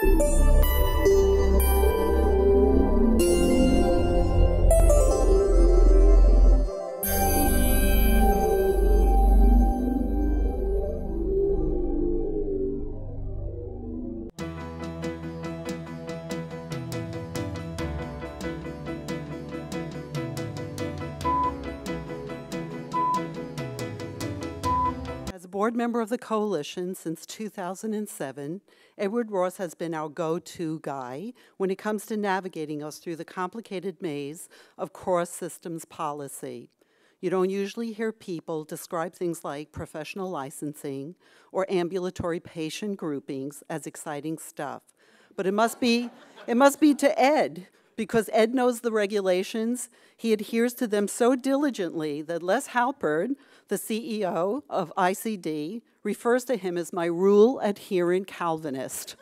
As a board member of the coalition since 2007, Edward Ross has been our go-to guy when it comes to navigating us through the complicated maze of cross-systems policy. You don't usually hear people describe things like professional licensing or ambulatory patient groupings as exciting stuff. But it must be to Ed, because Ed knows the regulations. He adheres to them so diligently that Les Halpern, the CEO of ICD, refers to him as my rule-adherent Calvinist.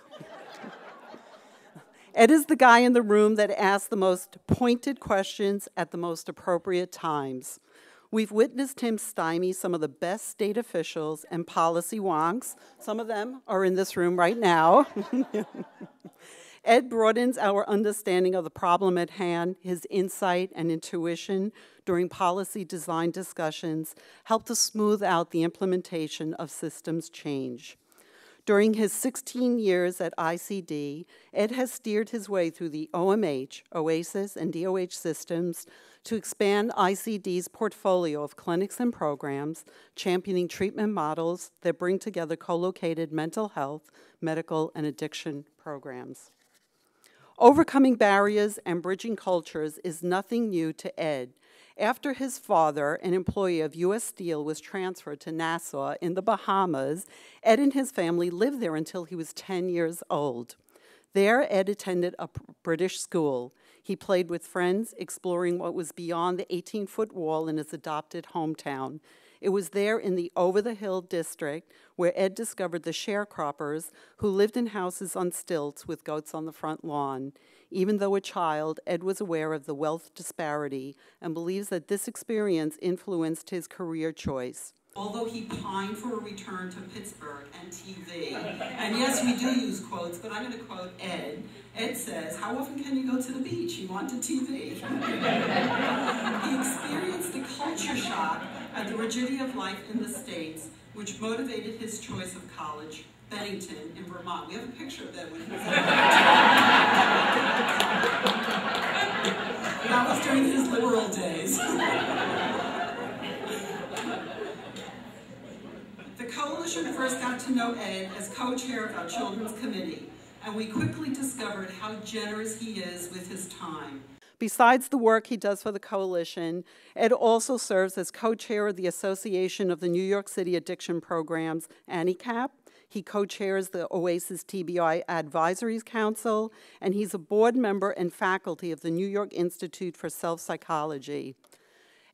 Ed is the guy in the room that asks the most pointed questions at the most appropriate times. We've witnessed him stymie some of the best state officials and policy wonks. Some of them are in this room right now. Ed broadens our understanding of the problem at hand. His insight and intuition during policy design discussions help to smooth out the implementation of systems change. During his 16 years at ICD, Ed has steered his way through the OMH, OASIS, and DOH systems to expand ICD's portfolio of clinics and programs, championing treatment models that bring together co-located mental health, medical, and addiction programs. Overcoming barriers and bridging cultures is nothing new to Ed. After his father, an employee of U.S. Steel, was transferred to Nassau in the Bahamas, Ed and his family lived there until he was 10 years old. There, Ed attended a British school. He played with friends, exploring what was beyond the 18-foot wall in his adopted hometown. It was there in the over-the-hill district where Ed discovered the sharecroppers who lived in houses on stilts with goats on the front lawn. Even though a child, Ed was aware of the wealth disparity and believes that this experience influenced his career choice. Although he pined for a return to Pittsburgh and TV. And yes, we do use quotes, but I'm going to quote Ed. Ed says, "How often can you go to the beach? He wanted TV." He experienced a culture shock at the rigidity of life in the States, which motivated his choice of college, Bennington in Vermont. We have a picture of that when he was at That was during his liberal days. The coalition first got to know Ed as co-chair of our Children's Committee, and we quickly discovered how generous he is with his time. Besides the work he does for the coalition, Ed also serves as co-chair of the Association of the New York City Addiction Programs, ANICAP. He co-chairs the OASIS TBI Advisory Council, and he's a board member and faculty of the New York Institute for Self-Psychology.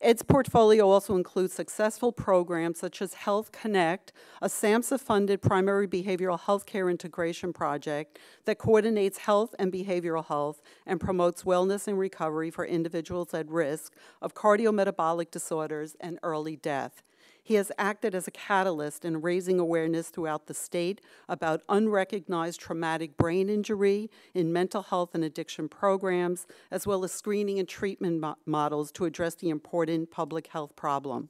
Ed's portfolio also includes successful programs such as Health Connect, a SAMHSA-funded primary behavioral health care integration project that coordinates health and behavioral health and promotes wellness and recovery for individuals at risk of cardiometabolic disorders and early death. He has acted as a catalyst in raising awareness throughout the state about unrecognized traumatic brain injury in mental health and addiction programs, as well as screening and treatment models to address the important public health problem.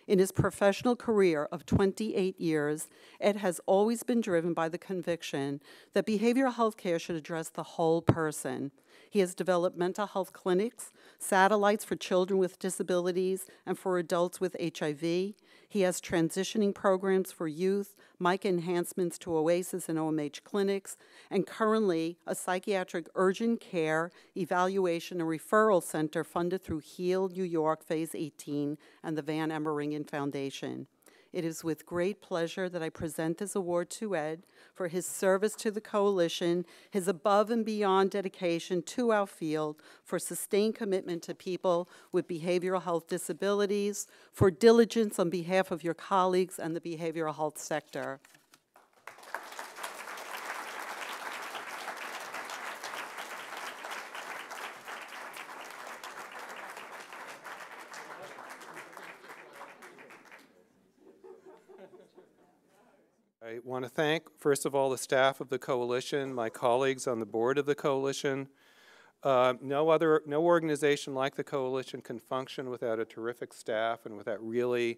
In his professional career of 28 years, Ed has always been driven by the conviction that behavioral health care should address the whole person. He has developed mental health clinics, satellites for children with disabilities, and for adults with HIV. He has transitioning programs for youth, MICA enhancements to OASIS and OMH clinics, and currently a psychiatric urgent care evaluation and referral center funded through HEAL New York Phase 18 and the Van Emeringen Foundation. It is with great pleasure that I present this award to Ed for his service to the coalition, his above and beyond dedication to our field, for sustained commitment to people with behavioral health disabilities, for diligence on behalf of your colleagues and the behavioral health sector. I want to thank, first of all, the staff of the Coalition, my colleagues on the board of the Coalition. No organization like the Coalition can function without a terrific staff and without really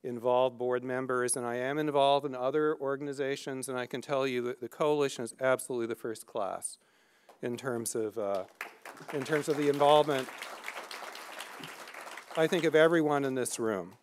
involved board members. And I am involved in other organizations, and I can tell you that the Coalition is absolutely the first class in terms of the involvement, I think, of everyone in this room.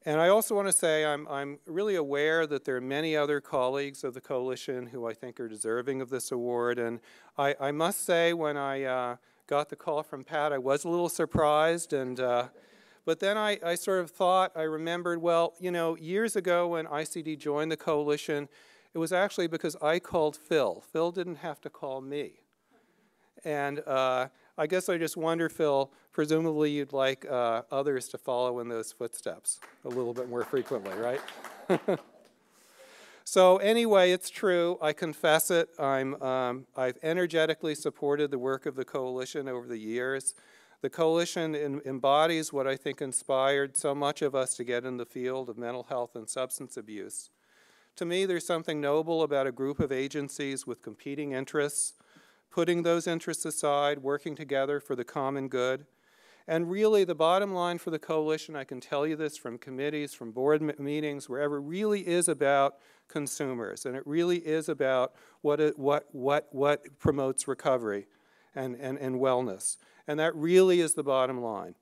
And I also want to say I'm really aware that there are many other colleagues of the Coalition who I think are deserving of this award. And I must say, when I got the call from Pat, I was a little surprised. But then I sort of thought, I remembered, well, you know, years ago when ICD joined the Coalition, it was actually because I called Phil. Phil didn't have to call me. And I guess I just wonder, Phil, presumably you'd like others to follow in those footsteps a little bit more frequently, right? So anyway, it's true. I confess it. I've energetically supported the work of the Coalition over the years. The Coalition embodies what I think inspired so much of us to get in the field of mental health and substance abuse. To me, there's something noble about a group of agencies with competing interests, putting those interests aside, working together for the common good. And really, the bottom line for the Coalition, I can tell you this from committees, from board meetings, wherever, really is about consumers. And it really is about what promotes recovery and wellness. And that really is the bottom line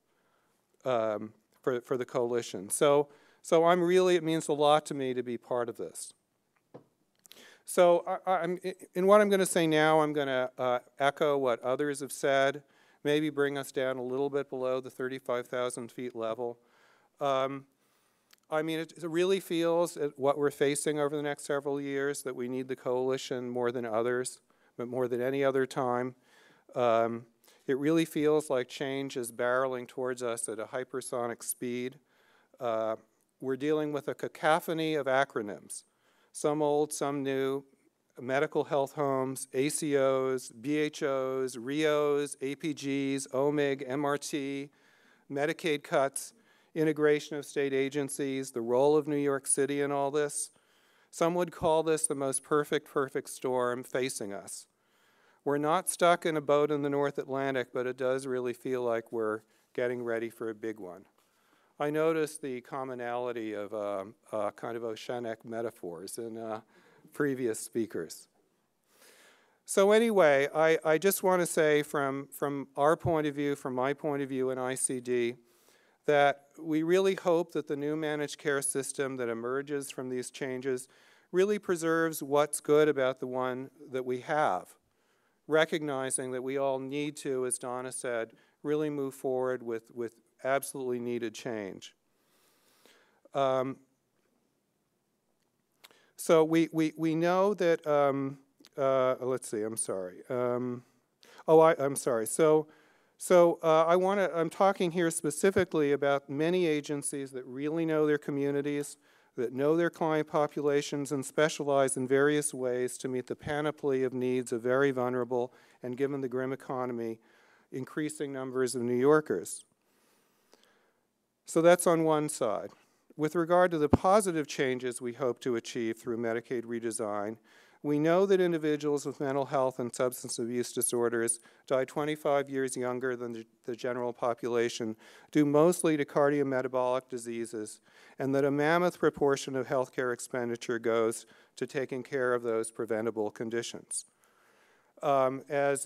for the Coalition. So I'm really, it means a lot to me to be part of this. So in what I'm going to say now, I'm going to echo what others have said, maybe bring us down a little bit below the 35,000 feet level. I mean, it really feels at what we're facing over the next several years that we need the Coalition more than others, but more than any other time. It really feels like change is barreling towards us at a hypersonic speed. We're dealing with a cacophony of acronyms. Some old, some new, medical health homes, ACOs, BHOs, RIOs, APGs, OMIG, MRT, Medicaid cuts, integration of state agencies, the role of New York City in all this. Some would call this the most perfect storm facing us. We're not stuck in a boat in the North Atlantic, but it does really feel like we're getting ready for a big one. I noticed the commonality of kind of oceanic metaphors in previous speakers. So anyway, I just want to say from our point of view, from my point of view in ICD, that we really hope that the new managed care system that emerges from these changes really preserves what's good about the one that we have, recognizing that we all need to, as Donna said, really move forward with absolutely needed change. So we know that, let's see, I'm sorry. I'm sorry. I'm talking here specifically about many agencies that really know their communities, that know their client populations and specialize in various ways to meet the panoply of needs of very vulnerable and, given the grim economy, increasing numbers of New Yorkers. So that's on one side. With regard to the positive changes we hope to achieve through Medicaid redesign, we know that individuals with mental health and substance abuse disorders die 25 years younger than the general population, due mostly to cardiometabolic diseases, and that a mammoth proportion of healthcare expenditure goes to taking care of those preventable conditions. As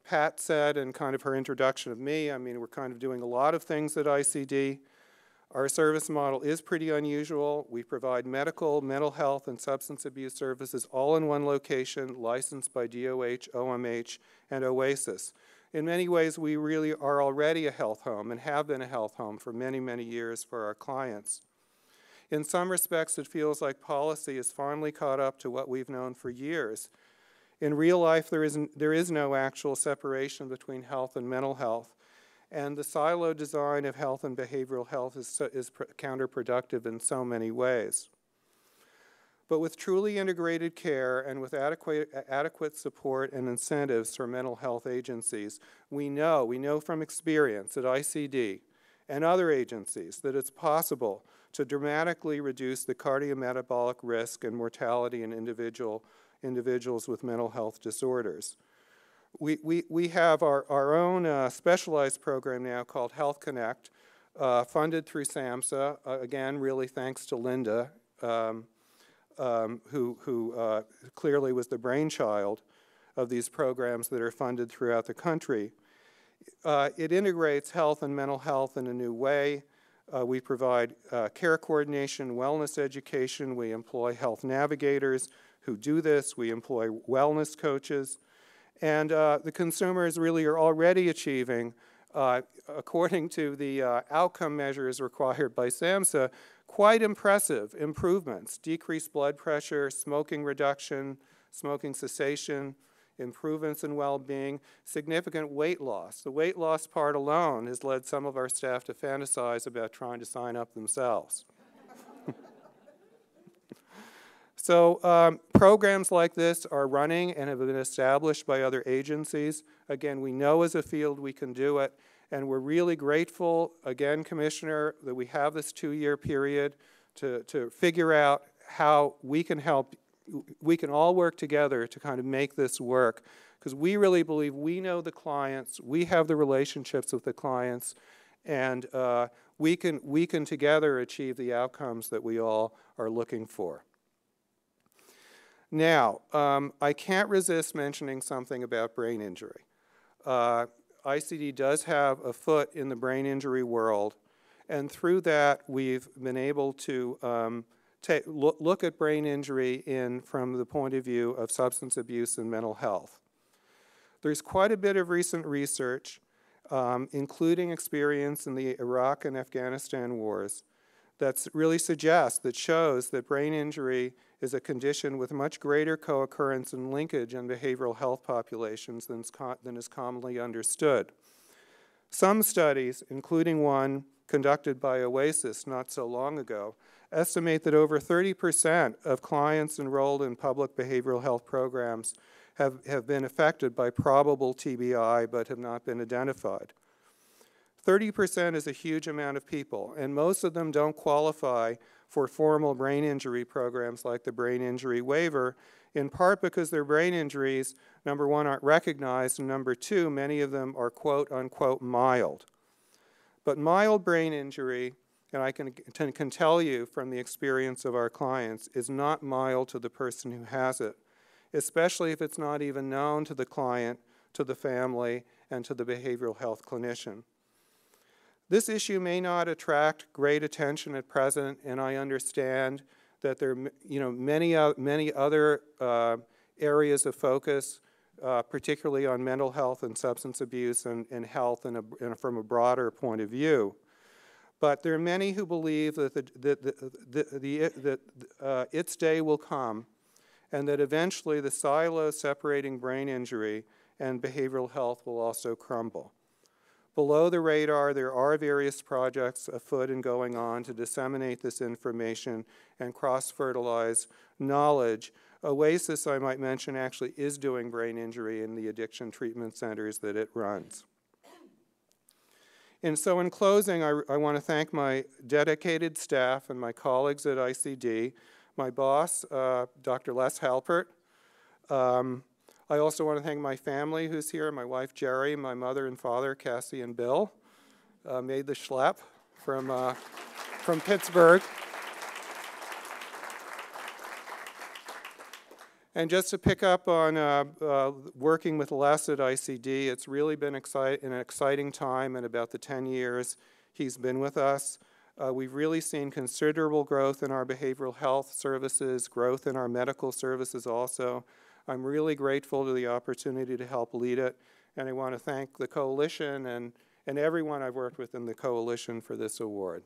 Pat said in kind of her introduction of me, I mean, we're kind of doing a lot of things at ICD. Our service model is pretty unusual. We provide medical, mental health, and substance abuse services all in one location, licensed by DOH, OMH, and OASIS. In many ways, we really are already a health home and have been a health home for many, many years for our clients. In some respects, it feels like policy has finally caught up to what we've known for years. In real life, there is no actual separation between health and mental health. And the silo design of health and behavioral health is counterproductive in so many ways. But with truly integrated care and with adequate support and incentives for mental health agencies, we know from experience at ICD and other agencies that it's possible to dramatically reduce the cardiometabolic risk and mortality in individuals with mental health disorders. We have our own specialized program now called Health Connect, funded through SAMHSA, again, really thanks to Linda, who clearly was the brainchild of these programs that are funded throughout the country. It integrates health and mental health in a new way. We provide care coordination, wellness education. We employ health navigators who do this. We employ wellness coaches. And the consumers really are already achieving, according to the outcome measures required by SAMHSA, quite impressive improvements: decreased blood pressure, smoking reduction, smoking cessation, improvements in well-being, significant weight loss. The weight loss part alone has led some of our staff to fantasize about trying to sign up themselves. So programs like this are running and have been established by other agencies. Again, we know as a field we can do it, and we're really grateful, again, Commissioner, that we have this 2-year period to figure out how we can help. We can all work together to kind of make this work, because we really believe we know the clients, we have the relationships with the clients, and we can together achieve the outcomes that we all are looking for. Now, I can't resist mentioning something about brain injury. ICD does have a foot in the brain injury world, and through that we've been able to look at brain injury from the point of view of substance abuse and mental health. There's quite a bit of recent research, including experience in the Iraq and Afghanistan wars, that really shows that brain injury is a condition with much greater co-occurrence and linkage in behavioral health populations than is commonly understood. Some studies, including one conducted by Oasis not so long ago, estimate that over 30% of clients enrolled in public behavioral health programs have been affected by probable TBI but have not been identified. 30% is a huge amount of people, and most of them don't qualify for formal brain injury programs like the brain injury waiver, in part because their brain injuries, number one, aren't recognized, and number two, many of them are quote unquote mild. But mild brain injury, and I can tell you from the experience of our clients, is not mild to the person who has it, especially if it's not even known to the client, to the family, and to the behavioral health clinician. This issue may not attract great attention at present, and I understand that there are many other areas of focus, particularly on mental health and substance abuse and health from a broader point of view. But there are many who believe that its day will come, and that eventually the silos separating brain injury and behavioral health will also crumble. Below the radar, there are various projects afoot and going on to disseminate this information and cross-fertilize knowledge. Oasis, I might mention, actually is doing brain injury in the addiction treatment centers that it runs. And so in closing, I want to thank my dedicated staff and my colleagues at ICD, my boss, Dr. Les Halpert. I also want to thank my family who's here, my wife Jerry, my mother and father Cassie and Bill, made the schlep from Pittsburgh. And just to pick up on working with Les at ICD, it's really been an exciting time in about the 10 years he's been with us. We've really seen considerable growth in our behavioral health services, growth in our medical services also. I'm really grateful to the opportunity to help lead it, and I want to thank the coalition and everyone I've worked with in the coalition for this award.